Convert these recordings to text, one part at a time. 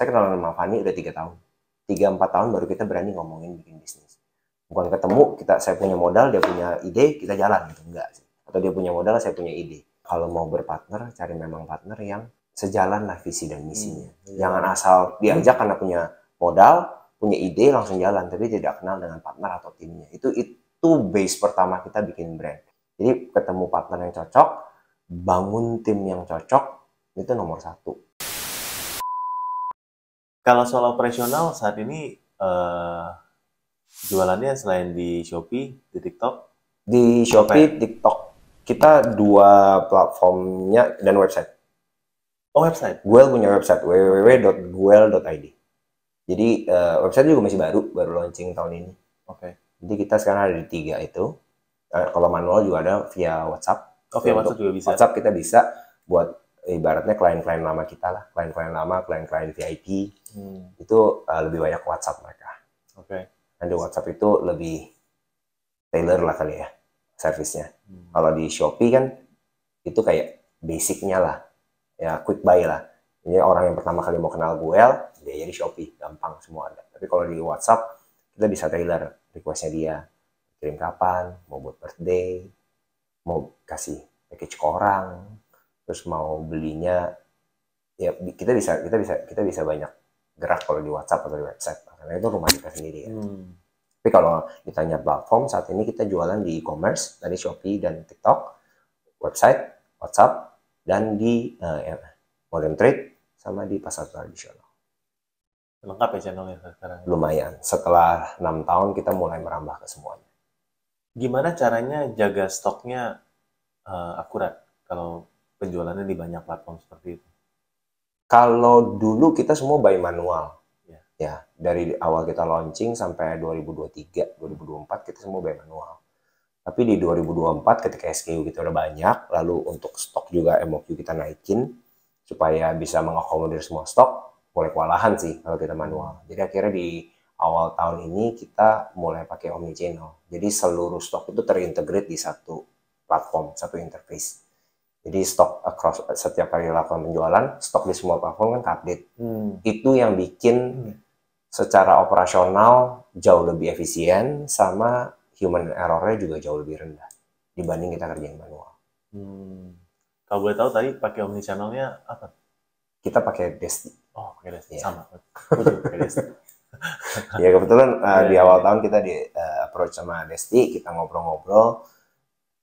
Saya kenal sama Fani udah 3 tahun. 3-4 tahun baru kita berani ngomongin bikin bisnis. Bukan ketemu, saya punya modal, dia punya ide, kita jalan gitu. Enggak sih. Atau dia punya modal, saya punya ide. Kalau mau berpartner, cari memang partner yang sejalan lah visi dan misinya. Jangan asal diajak karena punya modal, punya ide, langsung jalan. Tapi tidak kenal dengan partner atau timnya. Itu base pertama kita bikin brand. Jadi ketemu partner yang cocok, bangun tim yang cocok, itu nomor 1. Kalau soal operasional saat ini jualannya selain di Shopee, di TikTok, Di Shopee, TikTok, kita 2 platformnya dan website. oh website. Guel punya website www.guel.id. Jadi website juga masih baru launching tahun ini. Oke. Jadi kita sekarang ada di 3 itu. Kalau manual juga ada via WhatsApp. Oke, WhatsApp juga bisa. WhatsApp kita bisa buat ibaratnya klien-klien lama kita lah, klien-klien lama, klien-klien VIP. Itu lebih banyak WhatsApp mereka. Oke. Dan di WhatsApp itu lebih tailor lah kali ya servisnya. Kalau di Shopee kan itu kayak basicnya lah, ya quick buy lah. Ini orang yang pertama kali mau kenal Guel, dia jadi Shopee, gampang semua ada. Tapi kalau di WhatsApp kita bisa tailor requestnya dia, kirim kapan, mau buat birthday, mau kasih package ke orang, terus mau belinya, ya kita bisa banyak gerak kalau di WhatsApp atau di website, karena itu rumah kita sendiri ya. Tapi kalau ditanya platform, saat ini kita jualan di e-commerce, dari Shopee dan TikTok, website, WhatsApp, dan di modern trade, sama di pasar tradisional. Lengkap ya channelnya sekarang? Lumayan. Setelah 6 tahun, kita mulai merambah ke semuanya. Gimana caranya jaga stoknya akurat kalau penjualannya di banyak platform seperti itu? Kalau dulu kita semua by manual. Ya, dari awal kita launching sampai 2023, 2024 kita semua by manual. Tapi di 2024 ketika SKU kita udah banyak, lalu untuk stok juga MOQ kita naikin supaya bisa mengakomodir semua stok, mulai kewalahan sih kalau kita manual. Jadi akhirnya di awal tahun ini kita mulai pakai omnichannel. Jadi seluruh stok itu terintegrate di satu platform, satu interface. Jadi stok across setiap kali lakukan penjualan, stok di semua platform kan update. Itu yang bikin secara operasional jauh lebih efisien, sama human error-nya juga jauh lebih rendah dibanding kita kerjain manual. Kalau boleh tahu tadi pakai omnichannel-nya apa? Kita pakai Desti. Oh, pakai Desti. Sama. Aku juga pakai Desti. Ya kebetulan di awal tahun kita di approach sama Desti, kita ngobrol-ngobrol,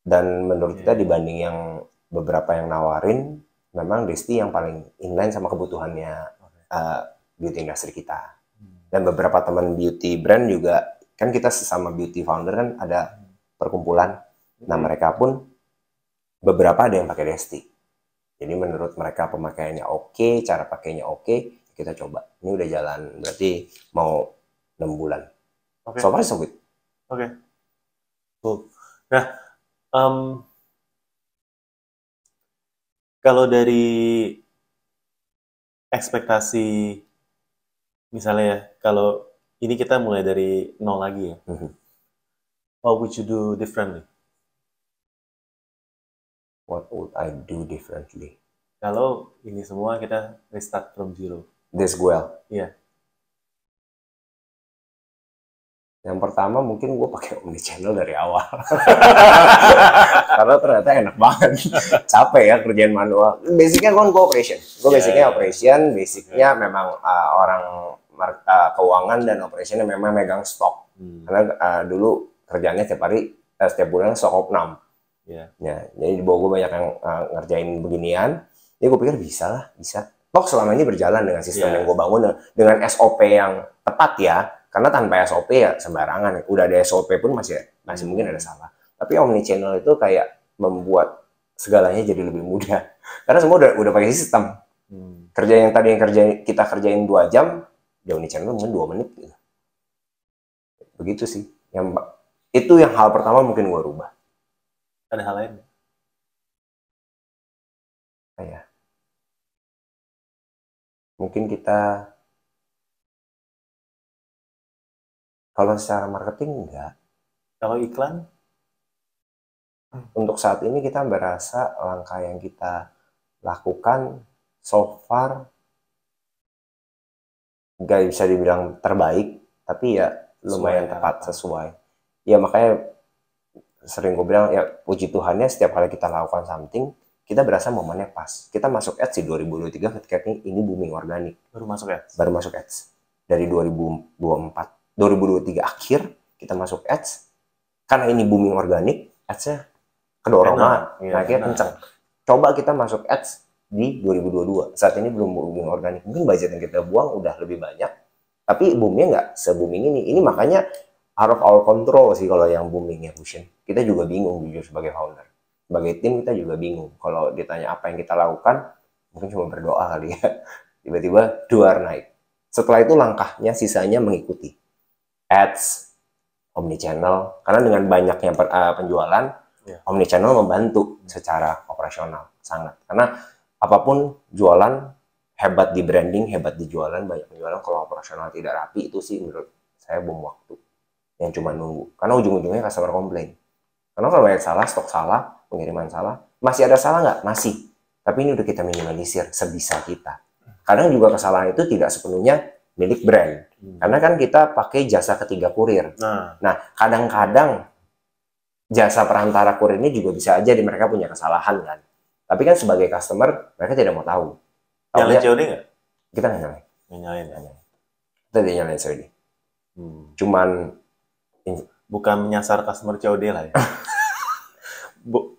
dan menurut kita dibanding yang beberapa yang nawarin, memang Desti yang paling inline sama kebutuhannya beauty industry kita. Dan beberapa teman beauty brand juga, kan kita sesama beauty founder kan ada perkumpulan. Nah mereka pun beberapa ada yang pakai Desti. Jadi menurut mereka pemakaiannya oke, cara pakainya oke, kita coba. Ini udah jalan, berarti mau 6 bulan. So far so good. Oke. Cool. Nah, kalau dari ekspektasi, misalnya ya, kalau ini kita mulai dari nol lagi ya, what would you do differently? What would I do differently? Kalau ini semua kita restart from zero. This Guel. Iya. Yang pertama mungkin gue pakai omnichannel dari awal. Karena ternyata enak banget. Capek ya kerjaan manual. Basicnya gue operation. Gue basicnya operation, basicnya memang orang keuangan dan operationnya memang megang stok. Karena dulu kerjaannya setiap bulan stok opnam. Ya, jadi di bawah gue banyak yang ngerjain beginian. Jadi gue pikir bisa lah, bisa. Toh selama ini berjalan dengan sistem yang gue bangun, dengan SOP yang tepat ya. Karena tanpa SOP ya sembarangan. Udah ada SOP pun masih mungkin ada salah. Tapi omnichannel itu kayak membuat segalanya jadi lebih mudah. Karena semua udah pakai sistem. Kerja yang tadi kita kerjain 2 jam, di omnichannel mungkin 2 menit gitu. Begitu sih. Itu yang hal pertama mungkin gue rubah. Ada hal lain? Kayak mungkin kita, kalau secara marketing enggak. Kalau iklan? Untuk saat ini kita merasa langkah yang kita lakukan so far nggak bisa dibilang terbaik, tapi ya lumayan Sesuai tepat, harapan. sesuai. Ya makanya sering gue bilang, ya puji Tuhannya setiap kali kita lakukan something, kita berasa momennya pas. Kita masuk ads di 2023 ketika ini booming organik. Baru masuk ya? Baru masuk ads. Dari 2023 akhir, kita masuk ads. Karena ini booming organik, ads-nya kedorong banget, naiknya kenceng. Coba kita masuk ads di 2022. Saat ini belum booming organik. Mungkin budget yang kita buang udah lebih banyak, tapi boomnya nggak se-booming ini. Ini makanya out of our control sih kalau yang boomingnya Fusion. Kita juga bingung jujur sebagai founder. Sebagai tim kita juga bingung. Kalau ditanya apa yang kita lakukan, mungkin cuma berdoa kali ya. Tiba-tiba duar naik. Setelah itu langkahnya sisanya mengikuti. Ads, omnichannel. Karena dengan banyaknya penjualan, omnichannel membantu secara operasional. Sangat. Karena apapun jualan, hebat di branding, hebat di jualan, banyak penjualan. Kalau operasional tidak rapi, itu sih menurut saya bom waktu. Yang cuma nunggu. Karena ujung-ujungnya customer komplain. Karena kalau banyak salah, stok salah, pengiriman salah. Masih ada salah nggak? Masih. Tapi ini udah kita minimalisir sebisa kita. Kadang juga kesalahan itu tidak sepenuhnya milik brand. Karena kan kita pakai jasa ketiga kurir. Nah, kadang-kadang jasa perantara kurir ini juga bisa aja mereka punya kesalahan kan. Tapi kan sebagai customer, mereka tidak mau tahu. Nyalain COD nggak? Kita nggak nyalain. Nyalain ya? Kita tidak nyalain COD. Cuman bukan menyasar customer COD lah ya.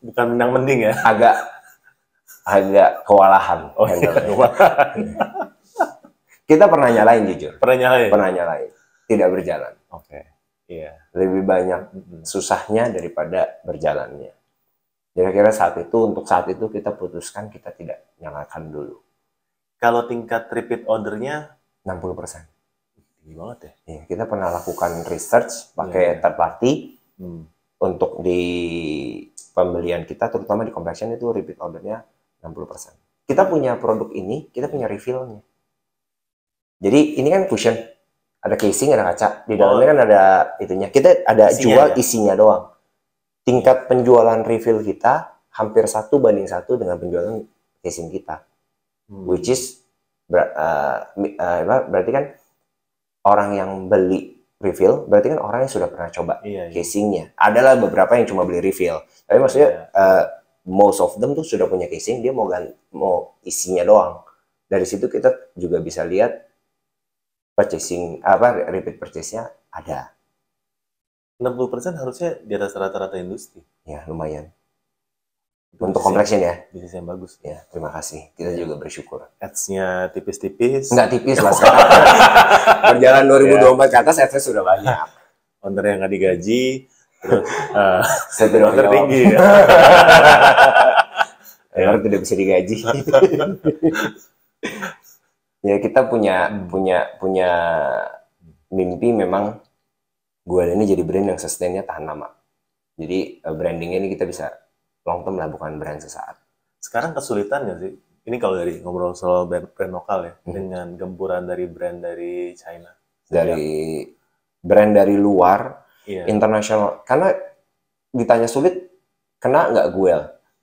Bukan menang mending ya. Agak kewalahan. Oh, iya. Kita pernah nyalain jujur. Pernah nyalain? Pernah nyalain. Tidak berjalan. Oke. Iya. Lebih banyak susahnya daripada berjalannya. Kira-kira untuk saat itu kita putuskan kita tidak nyalakan dulu. Kalau tingkat repeat ordernya 60%. Tinggi banget ya. Ya, kita pernah lakukan research pakai third party untuk di pembelian kita, terutama di complexion itu repeat ordernya 60%. Kita punya produk ini, kita punya refillnya. Jadi ini kan cushion, ada casing, ada kaca. Di dalamnya kan ada itunya. Kita ada jual isinya doang. Tingkat penjualan refill kita hampir 1:1 dengan penjualan casing kita. Which is berarti kan orang yang beli refill berarti kan orang yang sudah pernah coba casingnya. Adalah beberapa yang cuma beli refill. Tapi maksudnya most of them tuh sudah punya casing, dia mau isinya doang. Dari situ kita juga bisa lihat repeat purchase-nya ada. 60% harusnya di atas rata-rata industri. Ya, lumayan. Untuk complexion ya. Bisnis yang bagus. Ya, terima kasih. Kita juga bersyukur. Ads-nya tipis-tipis. Nggak tipis lah sekarang. Berjalan 2024 ke atas, ads-nya sudah banyak. Owner yang nggak digaji, terus owner tinggi. Owner tidak bisa digaji. Ya kita punya mimpi memang gue ini jadi brand yang sustainnya tahan lama. Jadi brandingnya ini kita bisa long term lah, bukan brand sesaat. Sekarang kesulitan nggak sih? Ini kalau dari ngobrol soal brand lokal ya, dengan gempuran dari brand dari China. Dari brand dari luar, internasional. Karena ditanya sulit, kena nggak gue?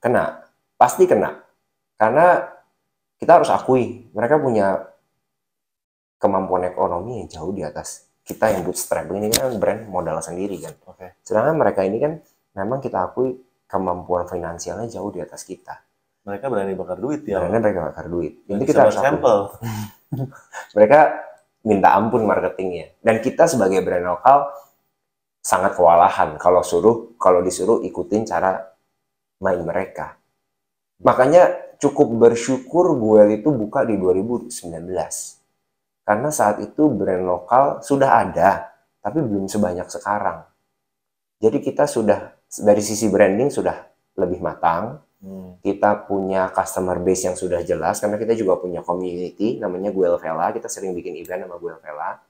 Kena. Pasti kena. Karena kita harus akui, mereka punya kemampuan ekonomi yang jauh di atas kita yang bootstrap. Ini kan brand modal sendiri kan. Sedangkan mereka ini kan memang kita akui kemampuan finansialnya jauh di atas kita. Mereka berani bakar duit ya. Mereka bakar duit. Ini kita harus akui. Mereka minta ampun marketingnya. Dan kita sebagai brand lokal sangat kewalahan kalau disuruh ikutin cara main mereka. Makanya cukup bersyukur Guel itu buka di 2019. Karena saat itu brand lokal sudah ada, tapi belum sebanyak sekarang. Jadi kita sudah, dari sisi branding sudah lebih matang. Kita punya customer base yang sudah jelas, karena kita juga punya community, namanya Guel Vela. Kita sering bikin event sama Guel Vela.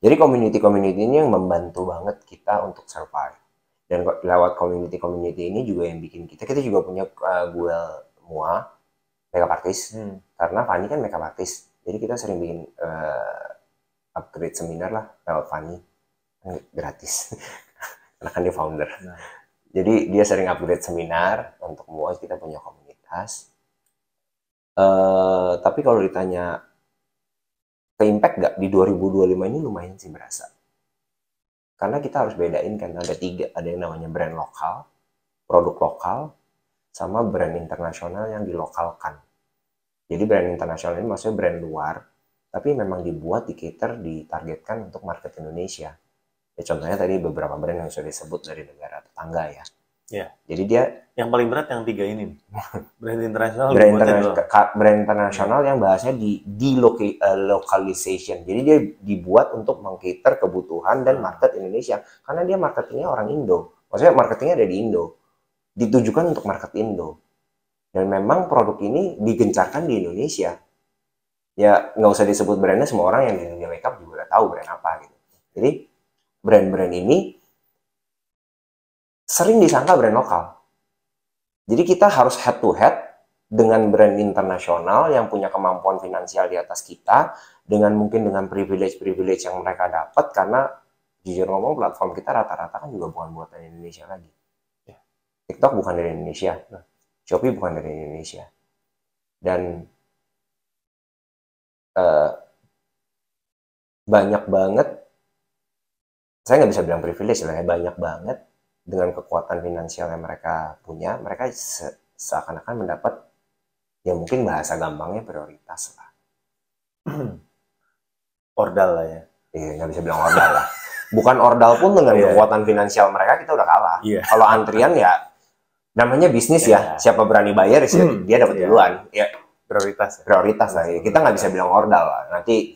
Jadi community ini yang membantu banget kita untuk survive. Dan lewat community ini juga yang bikin kita juga punya Guel Mua makeup artist, karena Fanny kan makeup artist, jadi kita sering bikin upgrade seminar lah lewat Fanny, gratis karena kan dia founder. Jadi dia sering upgrade seminar untuk Mua. Kita punya komunitas. Tapi kalau ditanya ke impact nggak di 2025 ini? Lumayan sih berasa. Karena kita harus bedain kan, ada 3, ada yang namanya brand lokal, produk lokal, sama brand internasional yang dilokalkan. Jadi brand internasional ini maksudnya brand luar, tapi memang dibuat, ditargetkan untuk market Indonesia. Ya, contohnya tadi beberapa brand yang sudah disebut dari negara tetangga ya. Ya. Jadi dia yang paling berat yang 3 ini. Brand internasional. Brand internasional yang bahasanya di localization. Jadi dia dibuat untuk meng-cater kebutuhan dan market Indonesia. Karena dia marketingnya orang Indo. Maksudnya marketingnya ada di Indo. Ditujukan untuk market Indo. Dan memang produk ini digencarkan di Indonesia. Ya nggak usah disebut brandnya, semua orang yang di dunia makeup juga udah tahu brand apa gitu. Jadi brand-brand ini sering disangka brand lokal. Jadi kita harus head to head dengan brand internasional yang punya kemampuan finansial di atas kita, dengan mungkin dengan privilege yang mereka dapat, karena jujur ngomong platform kita rata-rata kan juga bukan buatan Indonesia lagi. TikTok bukan dari Indonesia, Shopee bukan dari Indonesia, dan banyak banget, saya nggak bisa bilang privilege lah ya, banyak banget dengan kekuatan finansial yang mereka punya, mereka seakan-akan mendapat, ya mungkin bahasa gampangnya prioritas lah. Ordal lah ya. Iya, nggak bisa bilang ordal lah. Bukan ordal pun dengan kekuatan finansial mereka kita udah kalah. Kalau antrian ya namanya bisnis ya, siapa berani bayar dia dapat duluan. Ya prioritas lah. Kita nggak bisa bilang ordal lah. Nanti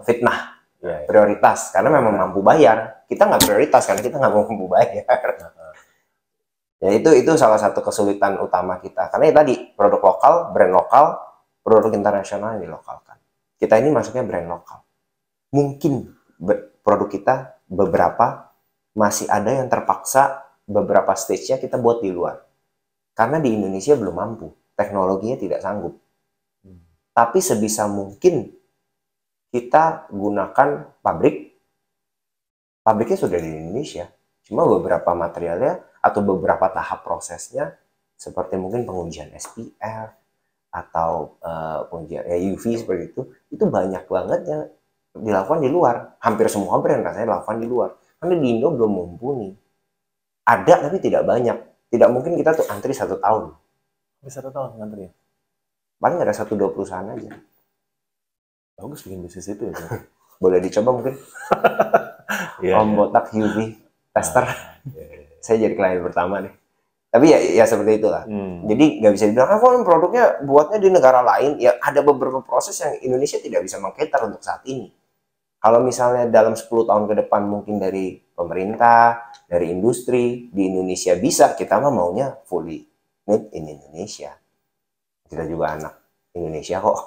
fitnah. Prioritas karena memang mampu bayar. Kita nggak prioritas karena kita nggak mampu bayar. Ya itu salah satu kesulitan utama kita. Karena ya tadi produk lokal, brand lokal, produk internasional yang dilokalkan. Kita ini masuknya brand lokal. Mungkin produk kita beberapa masih ada yang terpaksa beberapa stage-nya kita buat di luar. Karena di Indonesia belum mampu, teknologinya tidak sanggup. Tapi sebisa mungkin kita gunakan pabriknya sudah di Indonesia. Cuma beberapa materialnya atau beberapa tahap prosesnya seperti mungkin pengujian SPF atau pengujian UV seperti itu banyak banget yang dilakukan di luar. Hampir semua brand rasanya dilakukan di luar. Karena di Indo belum mumpuni. Ada tapi tidak banyak. Tidak mungkin kita tuh antri 1 tahun. 1 tahun ngantri ya? Paling ada 1-2 perusahaan aja. Bagus bikin bisnis itu ya. Boleh dicoba mungkin. Om Botak UV tester. Saya jadi klien pertama nih. Tapi ya seperti itulah. Jadi nggak bisa dibilang, produknya buatnya di negara lain. Ya ada beberapa proses yang Indonesia tidak bisa meng-cater untuk saat ini. Kalau misalnya dalam 10 tahun ke depan mungkin dari pemerintah, dari industri, di Indonesia bisa, kita mah maunya fully made in Indonesia. Kita juga anak Indonesia kok.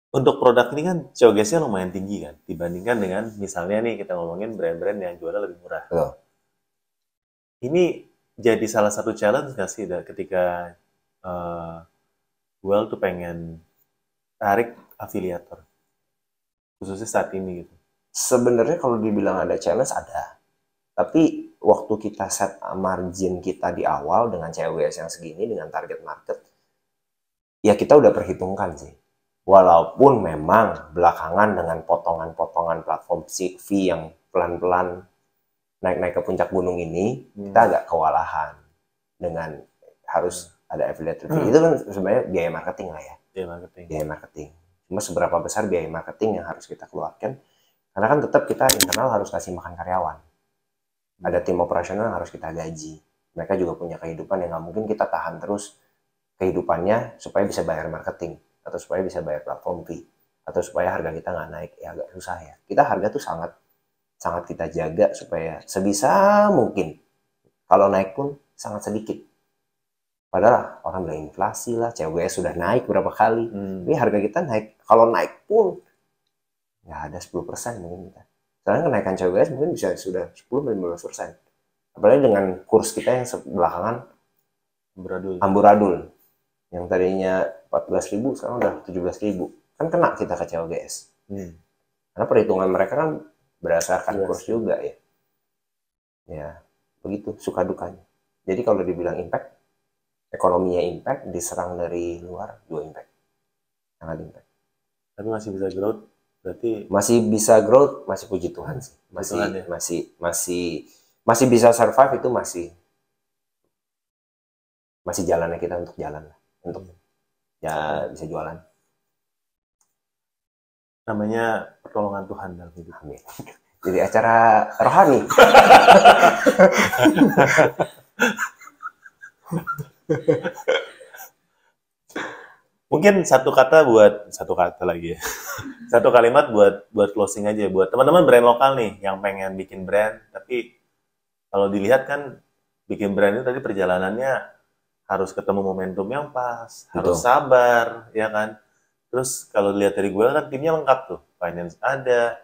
Untuk produk ini kan COGS-nya lumayan tinggi kan, dibandingkan dengan misalnya nih kita ngomongin brand-brand yang jualnya lebih murah. Betul. Ini jadi salah satu challenge nggak sih ketika Well tuh pengen tarik afiliator, khususnya saat ini gitu? Sebenarnya kalau dibilang ada challenge ada, tapi waktu kita set margin kita di awal dengan COGS yang segini, dengan target market, ya kita udah perhitungkan sih. Walaupun memang belakangan dengan potongan-potongan platform fee yang pelan-pelan naik-naik ke puncak gunung ini, kita agak kewalahan dengan harus ada affiliate fee. Itu kan sebenarnya biaya marketing lah ya. Biaya marketing. Cuma seberapa besar biaya marketing yang harus kita keluarkan? Karena kan tetap kita internal harus kasih makan karyawan. Ada tim operasional yang harus kita gaji. Mereka juga punya kehidupan yang nggak mungkin kita tahan terus kehidupannya supaya bisa bayar marketing, atau supaya bisa bayar platform fee, atau supaya harga kita nggak naik. Ya agak susah ya. Kita harga tuh sangat kita jaga supaya sebisa mungkin. Kalau naik pun sangat sedikit. Padahal orang bilang inflasi lah, COGS sudah naik berapa kali. Ini harga kita naik. Kalau naik pun nggak ada 10% mungkin kita. Soalnya kenaikan COGS mungkin bisa sudah 10-15%. Apalagi dengan kurs kita yang belakangan amburadul. Yang tadinya 14.000 sekarang udah 17.000. Kan kena kita ke COGS. Karena perhitungan mereka kan berdasarkan kurs juga ya. Ya, begitu suka dukanya. Jadi kalau dibilang impact, ekonominya impact, diserang dari luar juga impact. Sangat impact. Tapi masih bisa growth, berarti Masih bisa growth, masih puji Tuhan sih. Masih Tuhan ya. masih bisa survive, itu masih jalannya kita untuk jalan lah. Untuk ya bisa jualan. Namanya pertolongan Tuhan dalam hidup. Amin. Jadi acara rohani. Mungkin satu kata lagi ya. Satu kalimat buat closing aja buat teman-teman brand lokal nih yang pengen bikin brand, tapi kalau dilihat kan bikin brand itu tadi perjalanannya harus ketemu momentum yang pas, harus sabar, ya kan? Terus kalau dilihat dari gue kan timnya lengkap tuh, finance ada,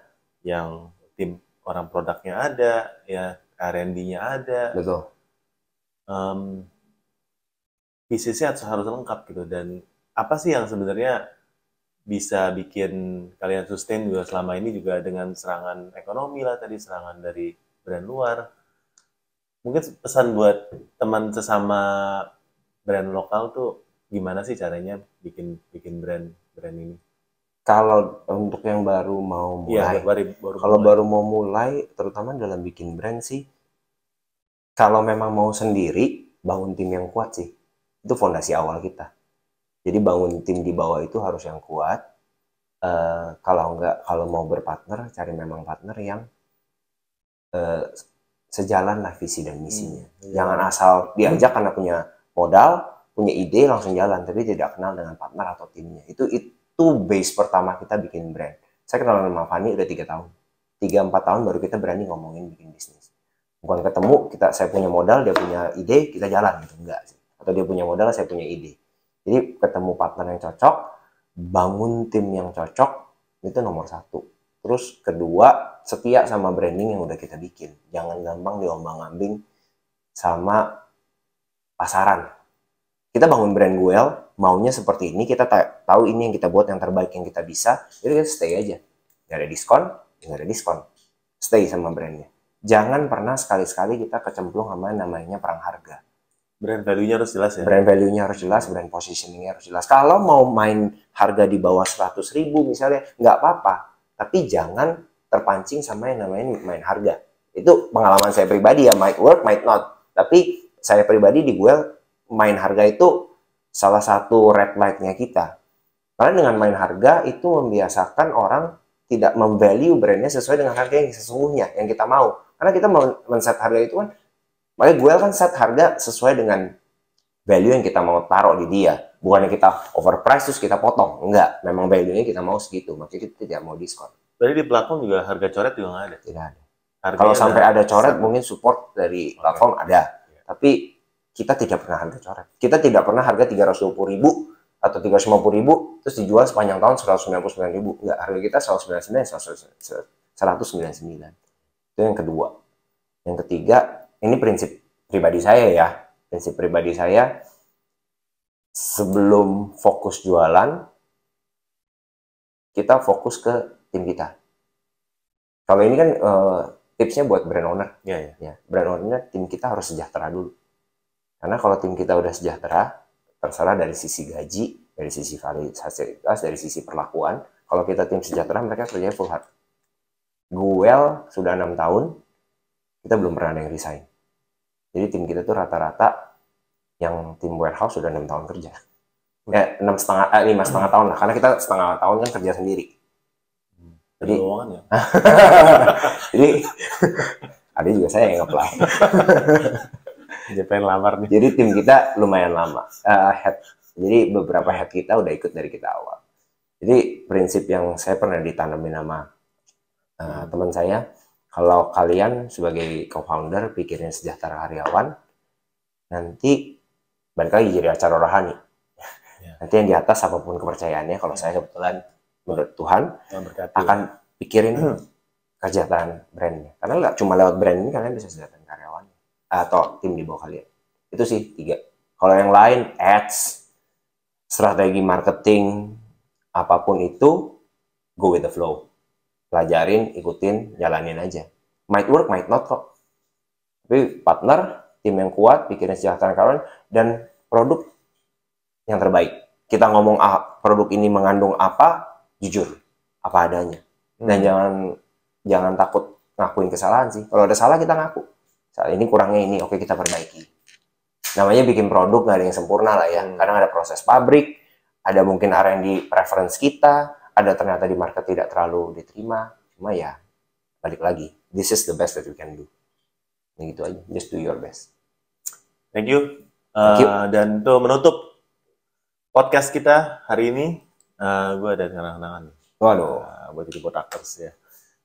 yang tim orang produknya ada, ya R&D-nya ada. Betul. Bisnisnya harus lengkap gitu. Dan apa sih yang sebenarnya bisa bikin kalian sustain juga selama ini juga dengan serangan ekonomi lah tadi, serangan dari brand luar. Mungkin pesan buat teman sesama brand lokal tuh gimana sih caranya bikin brand ini? Kalau untuk yang baru mau mulai, baru mau mulai, terutama dalam bikin brand sih, kalau memang mau sendiri, bangun tim yang kuat sih. Itu fondasi awal kita. Jadi bangun tim di bawah itu harus yang kuat. Kalau mau berpartner, cari memang partner yang sejalan lah visi dan misinya. Jangan asal diajak karena punya modal, punya ide langsung jalan, tapi tidak kenal dengan partner atau timnya. Itu base pertama kita bikin brand. Saya kenal sama Fani udah 3 tahun. 3-4 tahun baru kita berani ngomongin bikin bisnis. Bukan ketemu, saya punya modal, dia punya ide, kita jalan gitu. Enggak sih. Atau dia punya modal, saya punya ide. Jadi ketemu partner yang cocok, bangun tim yang cocok, itu nomor 1. Terus kedua, setia sama branding yang udah kita bikin. Jangan gampang diombang-ambing sama pasaran. Kita bangun brand Guel, maunya seperti ini, kita tahu ini yang kita buat yang terbaik yang kita bisa, jadi kita stay aja. Nggak ada diskon, stay sama brandnya. Jangan pernah sekali-sekali kita kecemplung sama namanya perang harga. Brand value-nya harus jelas ya? Brand value-nya harus jelas, brand positioning-nya harus jelas. Kalau mau main harga di bawah 100.000 misalnya, nggak apa-apa. Tapi jangan terpancing sama yang namanya main harga. Itu pengalaman saya pribadi ya, might work, might not. Tapi saya pribadi di Guel, main harga itu salah satu red light-nya kita. Karena dengan main harga itu membiasakan orang tidak memvalue brandnya sesuai dengan harga yang sesungguhnya, yang kita mau. Karena kita men-set harga itu kan, makanya Guel kan set harga sesuai dengan value yang kita mau taruh di dia. Bukannya kita overprice terus kita potong. Enggak, memang value-nya kita mau segitu. Makanya kita tidak mau diskon. Berarti di platform juga harga coret juga nggak ada? Tidak ada. Kalau sampai ada coret, mungkin support dari platform ada. Tapi kita tidak pernah harga coret. Kita tidak pernah harga 320.000 atau 350.000 terus dijual sepanjang tahun 199.000. Enggak, harga kita 199. Itu yang kedua. Yang ketiga, ini prinsip pribadi saya ya. Prinsip pribadi saya, sebelum fokus jualan, kita fokus ke tim kita. Kalau ini kan tipsnya buat brand owner. Ya, brand ownernya tim kita harus sejahtera dulu. Karena kalau tim kita udah sejahtera, terserah dari sisi gaji, dari sisi fasilitas, dari sisi perlakuan. Kalau kita tim sejahtera, mereka kerjanya full hard. Guel sudah 6 tahun, kita belum pernah ada yang resign. Jadi tim kita tuh rata-rata yang tim warehouse sudah 6 tahun kerja. 5,5 tahun lah, karena kita setengah tahun kan kerja sendiri. Jadi, ya? jadi ada juga saya yang apply. Dia pengen lamar nih. Jadi tim kita lumayan lama. Jadi beberapa head kita udah ikut dari kita awal. Jadi prinsip yang saya pernah ditanamin sama teman saya, kalau kalian sebagai co-founder pikirin sejahtera karyawan, nanti balik lagi jadi acara rohani. Nanti yang di atas apapun kepercayaannya, kalau saya kebetulan menurut Tuhan akan pikirin kesejahteraan brandnya. Karena nggak cuma lewat brand ini kalian bisa sejahtera karyawan atau tim di bawah kalian. Itu sih 3. Kalau yang lain, ads, strategi marketing, apapun itu, go with the flow. Pelajarin, ikutin, jalanin aja. Might work, might not kok. Tapi partner, tim yang kuat, pikirin sejahtera karyawan, dan produk yang terbaik. Kita ngomong produk ini mengandung apa, jujur apa adanya. Dan jangan takut ngakuin kesalahan sih. Kalau ada salah kita ngaku. Saat ini kurangnya ini, oke kita perbaiki. Namanya bikin produk nggak ada yang sempurna lah ya. Kadang ada proses pabrik, ada mungkin R&D preference kita, ada ternyata di market tidak terlalu diterima. Cuma ya balik lagi, this is the best that we can do. Yang gitu aja, just do your best. Thank you. Dan untuk menutup podcast kita hari ini, gue ada kenangan-kenangan. Waduh, buat jadi Botakers ya.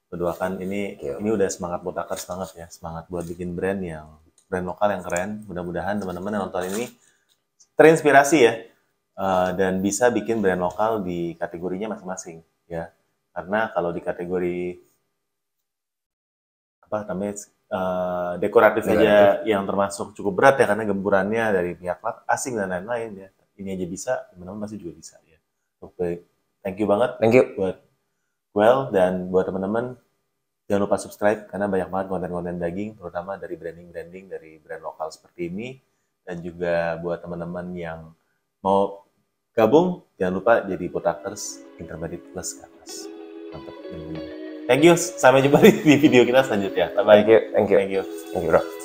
Berdoakan ini udah semangat Botakers banget ya, semangat buat bikin brand lokal yang keren. Mudah-mudahan teman-teman yang nonton ini terinspirasi ya, dan bisa bikin brand lokal di kategorinya masing-masing ya. Karena kalau di kategori apa namanya dekoratif aja yang termasuk cukup berat ya, karena gemburannya dari pihak asing dan lain-lain ya. Ini aja bisa, teman-teman pasti juga bisa ya. Oke, thank you banget. Thank you buat dan buat teman-teman jangan lupa subscribe karena banyak banget konten-konten daging, terutama dari branding dari brand lokal seperti ini. Dan juga buat teman-teman yang mau gabung, jangan lupa jadi Botakers Intermediate Plus ke atas. Mantap. Thank you. Sampai jumpa di video kita selanjutnya. Bye bye. Thank you bro.